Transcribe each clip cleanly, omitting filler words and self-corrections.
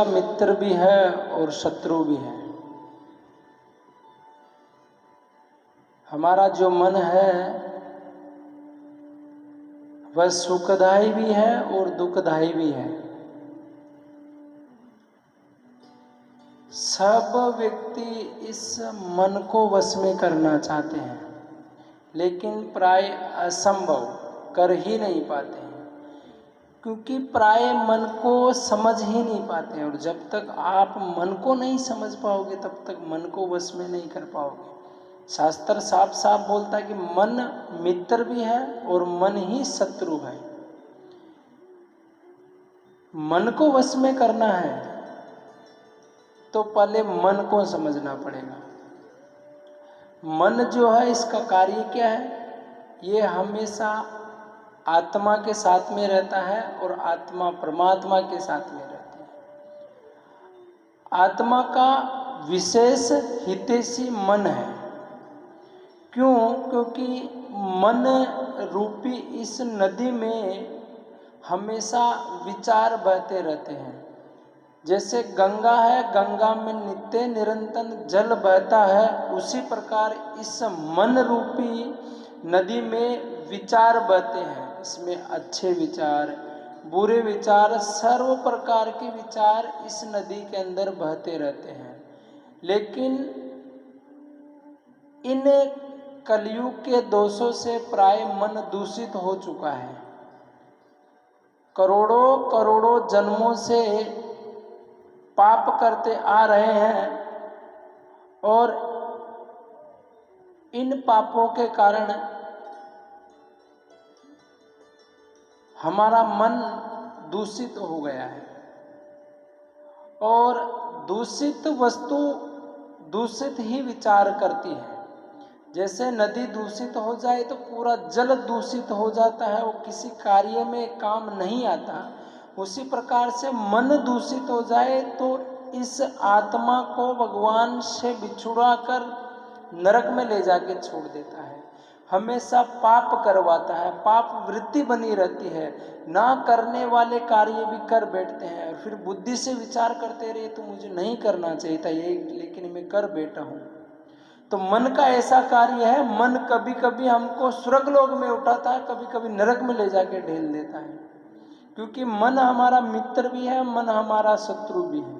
का मित्र भी है और शत्रु भी है। हमारा जो मन है वह सुखदायी भी है और दुखदायी भी है। सब व्यक्ति इस मन को वश में करना चाहते हैं, लेकिन प्राय असंभव कर ही नहीं पाते हैं, क्योंकि प्राय मन को समझ ही नहीं पाते हैं। और जब तक आप मन को नहीं समझ पाओगे तब तक मन को वश में नहीं कर पाओगे। शास्त्र साफ साफ बोलता है कि मन मित्र भी है और मन ही शत्रु है। मन को वश में करना है तो पहले मन को समझना पड़ेगा। मन जो है इसका कार्य क्या है? ये हमेशा आत्मा के साथ में रहता है और आत्मा परमात्मा के साथ में रहती है। आत्मा का विशेष हितैषी मन है। क्यों? क्योंकि मन रूपी इस नदी में हमेशा विचार बहते रहते हैं। जैसे गंगा है, गंगा में नित्य निरंतर जल बहता है, उसी प्रकार इस मन रूपी नदी में विचार बहते हैं। इसमें अच्छे विचार, बुरे विचार, सर्व प्रकार के विचार इस नदी के अंदर बहते रहते हैं। लेकिन इन कलयुग के दोषों से प्राय मन दूषित हो चुका है। करोड़ों करोड़ों जन्मों से पाप करते आ रहे हैं और इन पापों के कारण हमारा मन दूषित हो गया है। और दूषित वस्तु दूषित ही विचार करती है। जैसे नदी दूषित हो जाए तो पूरा जल दूषित हो जाता है, वो किसी कार्य में काम नहीं आता। उसी प्रकार से मन दूषित हो जाए तो इस आत्मा को भगवान से बिछुड़ा कर नरक में ले जाके छोड़ देता है। हमेशा पाप करवाता है, पाप वृत्ति बनी रहती है। ना करने वाले कार्य भी कर बैठते हैं और फिर बुद्धि से विचार करते रहे तो मुझे नहीं करना चाहिए था ये, लेकिन मैं कर बैठा हूँ। तो मन का ऐसा कार्य है, मन कभी कभी हमको स्वर्ग लोक में उठाता है, कभी कभी नरक में ले जाके ढेल देता है। क्योंकि मन हमारा मित्र भी है, मन हमारा शत्रु भी है।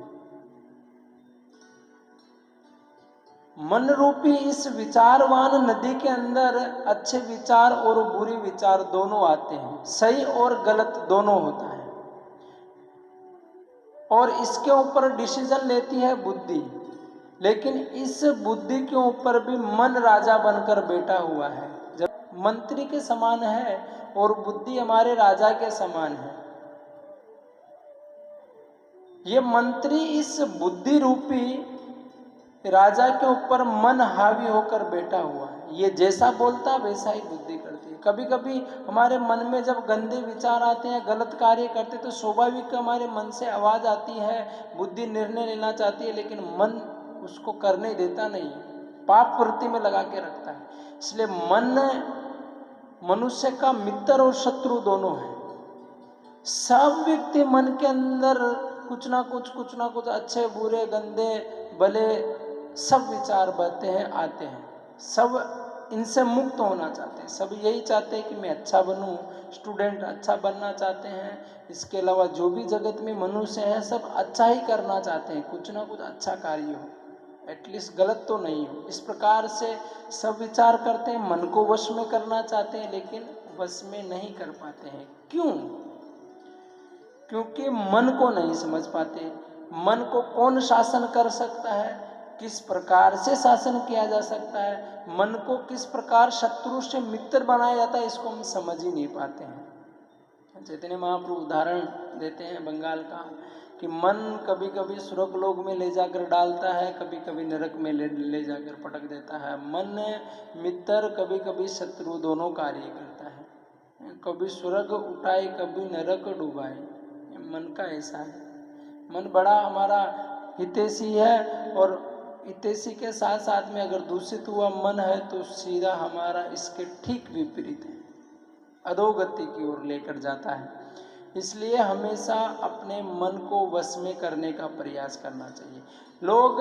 मन रूपी इस विचारवान नदी के अंदर अच्छे विचार और बुरे विचार दोनों आते हैं, सही और गलत दोनों होता है। और इसके ऊपर डिसीजन लेती है बुद्धि। लेकिन इस बुद्धि के ऊपर भी मन राजा बनकर बैठा हुआ है। जब मंत्री के समान है और बुद्धि हमारे राजा के समान है। ये मंत्री इस बुद्धि रूपी राजा के ऊपर मन हावी होकर बैठा हुआ है। ये जैसा बोलता वैसा ही बुद्धि करती है। कभी कभी हमारे मन में जब गंदे विचार आते हैं, गलत कार्य करते, तो स्वाभाविक हमारे मन से आवाज आती है, बुद्धि निर्णय लेना चाहती है, लेकिन मन उसको करने देता नहीं, पाप वृत्ति में लगा के रखता है। इसलिए मन मनुष्य का मित्र और शत्रु दोनों है। सब व्यक्ति मन के अंदर कुछ ना कुछ अच्छे बुरे गंदे भले सब विचार बहते हैं, आते हैं। सब इनसे मुक्त होना चाहते हैं। सब यही चाहते हैं कि मैं अच्छा बनूं, स्टूडेंट अच्छा बनना चाहते हैं। इसके अलावा जो भी जगत में मनुष्य हैं सब अच्छा ही करना चाहते हैं, कुछ ना कुछ अच्छा कार्य हो, एटलीस्ट गलत तो नहीं हो। इस प्रकार से सब विचार करते हैं, मन को वश में करना चाहते हैं, लेकिन वश में नहीं कर पाते हैं। क्यों? क्योंकि मन को नहीं समझ पाते। मन को कौन शासन कर सकता है, किस प्रकार से शासन किया जा सकता है, मन को किस प्रकार शत्रु से मित्र बनाया जाता है, इसको हम समझ ही नहीं पाते हैं। चैतन्य महाप्रभु उदाहरण देते हैं बंगाल का कि मन कभी कभी स्वर्ग लोक में ले जाकर डालता है, कभी कभी नरक में ले जाकर पटक देता है। मन मित्र कभी कभी शत्रु दोनों कार्य करता है। कभी स्वर्ग उठाए, कभी नरक डुबाए। मन का ऐसा है। मन बड़ा हमारा हितैषी है और हितैषी के साथ साथ में अगर दूषित हुआ मन है तो सीधा हमारा इसके ठीक विपरीत है, अधोगति की ओर लेकर जाता है। इसलिए हमेशा अपने मन को वश में करने का प्रयास करना चाहिए। लोग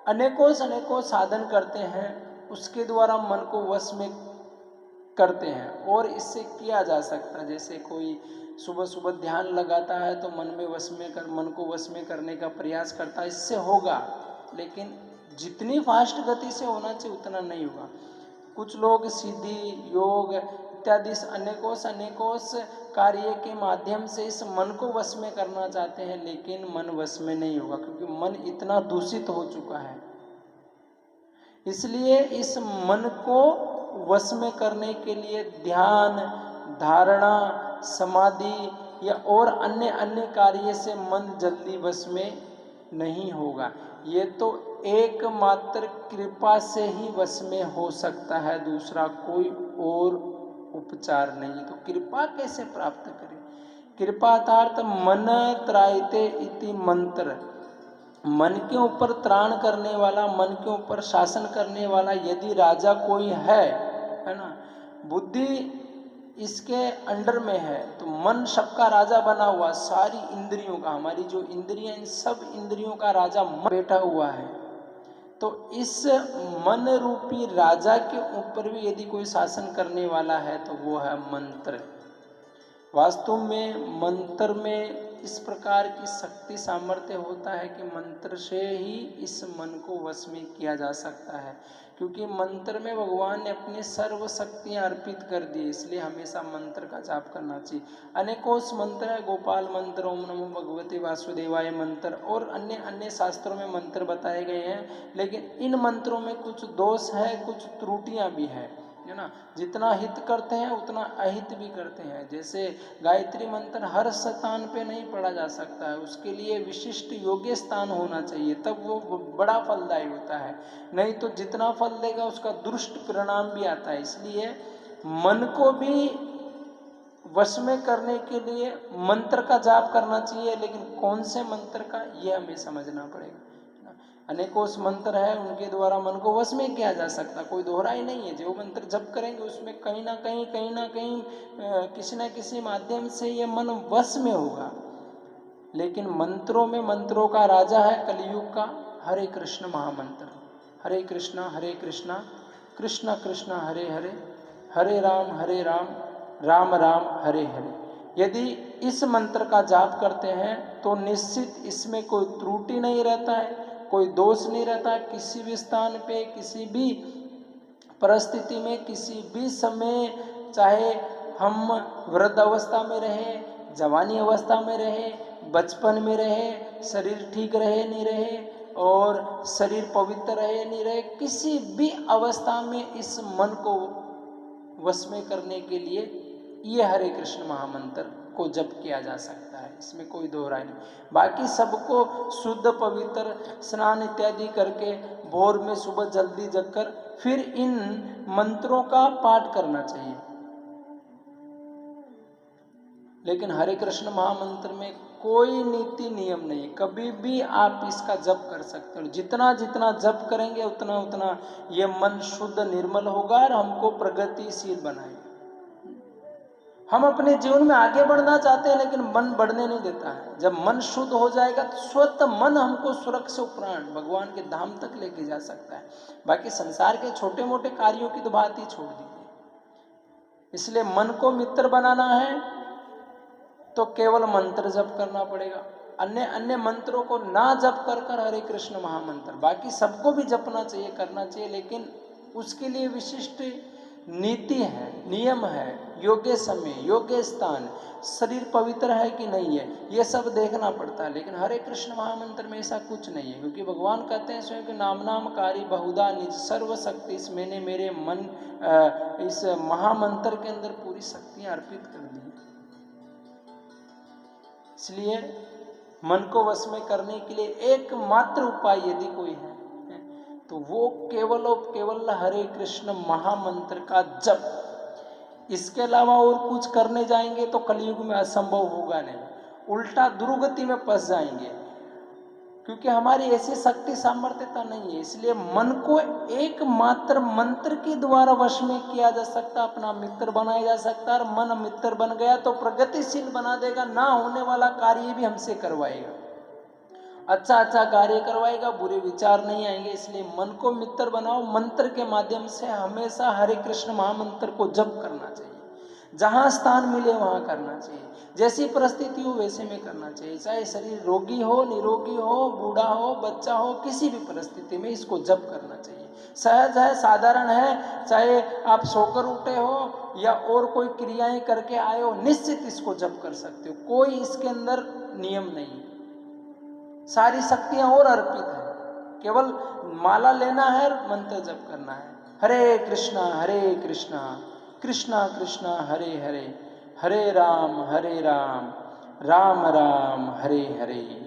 अनेकों साधन करते हैं, उसके द्वारा मन को वश में करते हैं और इससे किया जा सकता है। जैसे कोई सुबह सुबह ध्यान लगाता है तो मन को वश में करने का प्रयास करता है, इससे होगा, लेकिन जितनी फास्ट गति से होना चाहिए उतना नहीं होगा। कुछ लोग सिद्धि, योग इत्यादि अनेकों कार्य के माध्यम से इस मन को वश में करना चाहते हैं, लेकिन मन वश में नहीं होगा, क्योंकि मन इतना दूषित हो चुका है। इसलिए इस मन को वश में करने के लिए ध्यान, धारणा, समाधि या और अन्य कार्य से मन जल्दी वश में नहीं होगा। ये तो एकमात्र कृपा से ही वश में हो सकता है, दूसरा कोई और उपचार नहीं। तो कृपा कैसे प्राप्त करें? कृपातार्थ मन त्रायते इति मंत्र, मन के ऊपर त्राण करने वाला, मन के ऊपर शासन करने वाला यदि राजा कोई है ना, बुद्धि इसके अंडर में है, तो मन सबका राजा बना हुआ, सारी इंद्रियों का, हमारी जो इंद्रियां, इन सब इंद्रियों का राजा मन बैठा हुआ है। तो इस मन रूपी राजा के ऊपर भी यदि कोई शासन करने वाला है तो वो है मंत्र। वास्तव में मंत्र में इस प्रकार की शक्ति सामर्थ्य होता है कि मंत्र से ही इस मन को वश में किया जा सकता है, क्योंकि मंत्र में भगवान ने अपनी सर्व शक्तियाँ अर्पित कर दी, इसलिए हमेशा मंत्र का जाप करना चाहिए। अनेकों मंत्र है, गोपाल मंत्र, ओम नमो भगवते वासुदेवाय मंत्र और अन्य शास्त्रों में मंत्र बताए गए हैं, लेकिन इन मंत्रों में कुछ दोष है, कुछ त्रुटियाँ भी है ना। जितना हित करते हैं उतना अहित भी करते हैं। जैसे गायत्री मंत्र हर स्थान पे नहीं पढ़ा जा सकता है, उसके लिए विशिष्ट योग्य स्थान होना चाहिए, तब वो बड़ा फलदायी होता है, नहीं तो जितना फल देगा उसका दुष्ट परिणाम भी आता है। इसलिए मन को भी वश में करने के लिए मंत्र का जाप करना चाहिए, लेकिन कौन से मंत्र का, ये हमें समझना पड़ेगा। अनेकों मंत्र है, उनके द्वारा मन को वश में किया जा सकता, कोई दोहरा ही नहीं है। जो मंत्र जप करेंगे उसमें कहीं ना कहीं किसी न किसी माध्यम से ये मन वश में होगा। लेकिन मंत्रों में मंत्रों का राजा है कलयुग का हरे कृष्ण महामंत्र, हरे कृष्णा कृष्ण कृष्ण हरे हरे, हरे राम राम राम हरे हरे। यदि इस मंत्र का जाप करते हैं तो निश्चित इसमें कोई त्रुटि नहीं रहता है, कोई दोष नहीं रहता। किसी भी स्थान पे, किसी भी परिस्थिति में, किसी भी समय, चाहे हम वृद्ध अवस्था में रहे, जवानी अवस्था में रहे, बचपन में रहे, शरीर ठीक रहे नहीं रहे और शरीर पवित्र रहे नहीं रहे, किसी भी अवस्था में इस मन को वश में करने के लिए ये हरे कृष्ण महामंत्र को जप किया जा सकता है, इसमें कोई दोहराई नहीं। बाकी सबको शुद्ध पवित्र स्नान इत्यादि करके भोर में सुबह जल्दी जगकर फिर इन मंत्रों का पाठ करना चाहिए। लेकिन हरे कृष्ण महामंत्र में कोई नीति नियम नहीं, कभी भी आप इसका जप कर सकते हो। जितना जितना जप करेंगे उतना उतना ये मन शुद्ध निर्मल होगा और हमको प्रगतिशील बनाएगा। हम अपने जीवन में आगे बढ़ना चाहते हैं लेकिन मन बढ़ने नहीं देता है। जब मन शुद्ध हो जाएगा तो स्वतः मन हमको स्वर्ग से उपरांत भगवान के धाम तक लेके जा सकता है। बाकी संसार के छोटे मोटे कार्यों की तो बात ही छोड़ दीजिए। इसलिए मन को मित्र बनाना है तो केवल मंत्र जप करना पड़ेगा। अन्य मंत्रों को ना जप कर हरे कृष्ण महामंत्र, बाकी सबको भी जपना चाहिए, करना चाहिए, लेकिन उसके लिए विशिष्ट नीति है, नियम है, योग्य समय, योग्य स्थान, शरीर पवित्र है कि नहीं है, ये सब देखना पड़ता है। लेकिन हरे कृष्ण महामंत्र में ऐसा कुछ नहीं है, क्योंकि भगवान कहते हैं स्वयं कि नामकारी बहुधा निज सर्वशक्ति, इस मैंने मेरे मन इस महामंत्र के अंदर पूरी शक्तियाँ अर्पित कर दी। इसलिए मन को वश में करने के लिए एकमात्र उपाय यदि कोई है तो वो केवल और केवल हरे कृष्ण महामंत्र का जप। इसके अलावा और कुछ करने जाएंगे तो कलयुग में असंभव होगा नहीं, उल्टा दुर्गति में फंस जाएंगे। क्योंकि हमारी ऐसी शक्ति सामर्थ्यता नहीं है। इसलिए मन को एकमात्र मंत्र के द्वारा वश में किया जा सकता, अपना मित्र बनाया जा सकता है। और मन मित्र बन गया तो प्रगतिशील बना देगा, ना होने वाला कार्य भी हमसे करवाएगा, अच्छा अच्छा कार्य करवाएगा, बुरे विचार नहीं आएंगे। इसलिए मन को मित्र बनाओ। मंत्र के माध्यम से हमेशा हरे कृष्ण महामंत्र को जप करना चाहिए, जहाँ स्थान मिले वहाँ करना चाहिए, जैसी परिस्थिति हो वैसे में करना चाहिए। चाहे शरीर रोगी हो, निरोगी हो, बूढ़ा हो, बच्चा हो, किसी भी परिस्थिति में इसको जप करना चाहिए। सहज है, साधारण है, चाहे आप सोकर उठे हो या और कोई क्रियाएं करके आए हो, निश्चित इसको जप कर सकते हो। कोई इसके अंदर नियम नहीं, सारी शक्तियां और अर्पित है। केवल माला लेना है, मंत्र जप करना है। हरे कृष्णा कृष्णा कृष्णा हरे हरे, हरे राम राम राम हरे हरे।